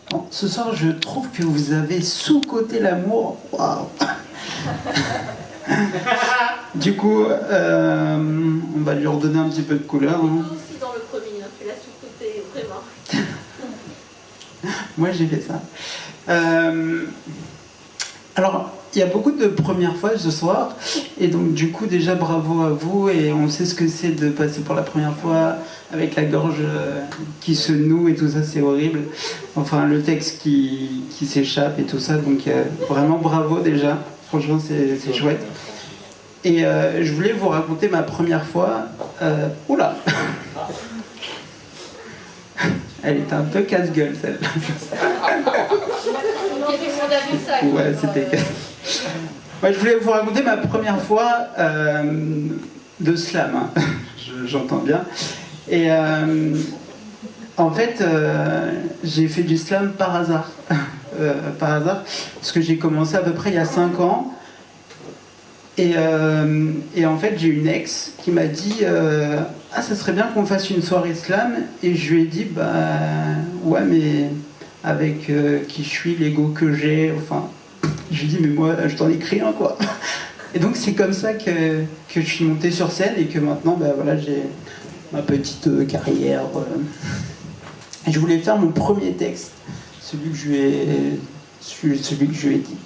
Bon, ce soir, je trouve que vous avez sous-coté l'amour. Waouh. Du coup, on va lui redonner un petit peu de couleur. Moi aussi dans le premier, tu l'as sous-coté vraiment. Moi, j'ai fait ça. Alors, il y a beaucoup de premières fois ce soir, et donc du coup déjà bravo à vous, et on sait ce que c'est de passer pour la première fois avec la gorge qui se noue et tout ça, c'est horrible. Enfin, le texte qui s'échappe et tout ça, donc vraiment bravo déjà, franchement c'est chouette. Et je voulais vous raconter ma première fois. Oula. Elle était un peu casse-gueule celle-là. Ouais, c'était. Ouais, je voulais vous raconter ma première fois de slam, hein. J'entends bien. Et en fait, j'ai fait du slam par hasard. Par hasard, parce que j'ai commencé à peu près il y a 5 ans. Et en fait, j'ai une ex qui m'a dit ah, ça serait bien qu'on fasse une soirée slam. Et je lui ai dit bah ouais, mais avec qui je suis, l'ego que j'ai, enfin. Je lui dis mais moi je t'en écris un quoi. Et donc c'est comme ça que je suis monté sur scène et que maintenant bah, voilà, j'ai ma petite carrière. Et je voulais faire mon premier texte, celui que je lui ai dit.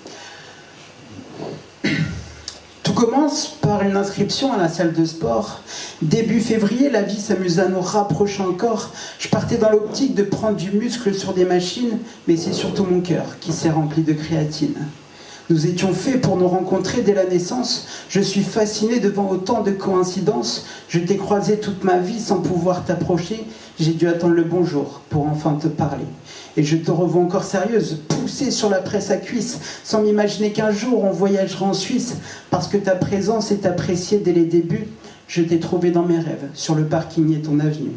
Tout commence par une inscription à la salle de sport. Début février, la vie s'amusa à nous rapprocher encore. Je partais dans l'optique de prendre du muscle sur des machines, mais c'est surtout mon cœur qui s'est rempli de créatine. Nous étions faits pour nous rencontrer dès la naissance. Je suis fasciné devant autant de coïncidences. Je t'ai croisé toute ma vie sans pouvoir t'approcher. J'ai dû attendre le bonjour pour enfin te parler. Et je te revois encore sérieuse, poussée sur la presse à cuisse, sans m'imaginer qu'un jour on voyagera en Suisse. Parce que ta présence est appréciée dès les débuts. Je t'ai trouvé dans mes rêves, sur le parking et ton avenue.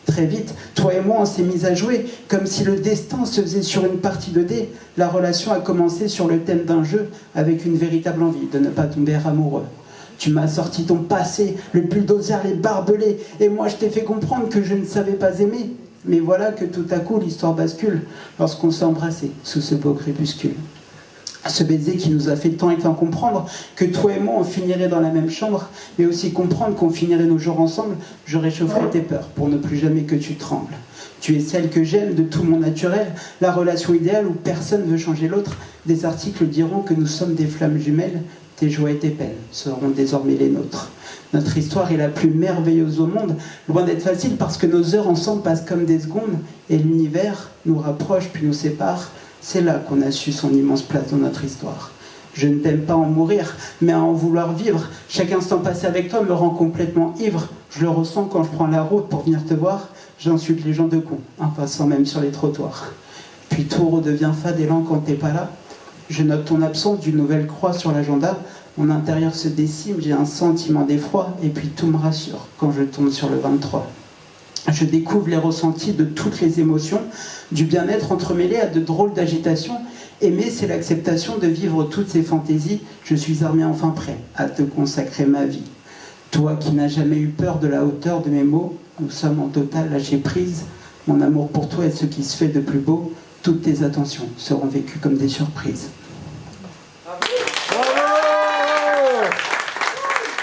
Très vite, toi et moi, on s'est mis à jouer, comme si le destin se faisait sur une partie de dés. La relation a commencé sur le thème d'un jeu, avec une véritable envie de ne pas tomber amoureux. Tu m'as sorti ton passé, le bulldozer, les barbelés, et moi je t'ai fait comprendre que je ne savais pas aimer. Mais voilà que tout à coup l'histoire bascule, lorsqu'on s'est embrassé sous ce beau crépuscule. Ce baiser qui nous a fait tant et tant comprendre que toi et moi on finirait dans la même chambre, mais aussi comprendre qu'on finirait nos jours ensemble. Je réchaufferai tes peurs pour ne plus jamais que tu trembles. Tu es celle que j'aime de tout mon naturel, la relation idéale où personne ne veut changer l'autre. Des articles diront que nous sommes des flammes jumelles. Tes joies et tes peines seront désormais les nôtres. Notre histoire est la plus merveilleuse au monde, loin d'être facile parce que nos heures ensemble passent comme des secondes et l'univers nous rapproche puis nous sépare. C'est là qu'on a su son immense place dans notre histoire. Je ne t'aime pas en mourir, mais à en vouloir vivre. Chaque instant passé avec toi me rend complètement ivre. Je le ressens quand je prends la route pour venir te voir. J'insulte les gens de cons, en passant même sur les trottoirs. Puis tout redevient fade et lent quand t'es pas là. Je note ton absence d'une nouvelle croix sur l'agenda. Mon intérieur se décime, j'ai un sentiment d'effroi. Et puis tout me rassure quand je tombe sur le 23. Je découvre les ressentis de toutes les émotions, du bien-être entremêlé à de drôles d'agitations. Aimer, c'est l'acceptation de vivre toutes ces fantaisies. Je suis armé enfin prêt à te consacrer ma vie. Toi qui n'as jamais eu peur de la hauteur de mes mots, nous sommes en total lâcher prise. Mon amour pour toi est ce qui se fait de plus beau. Toutes tes attentions seront vécues comme des surprises.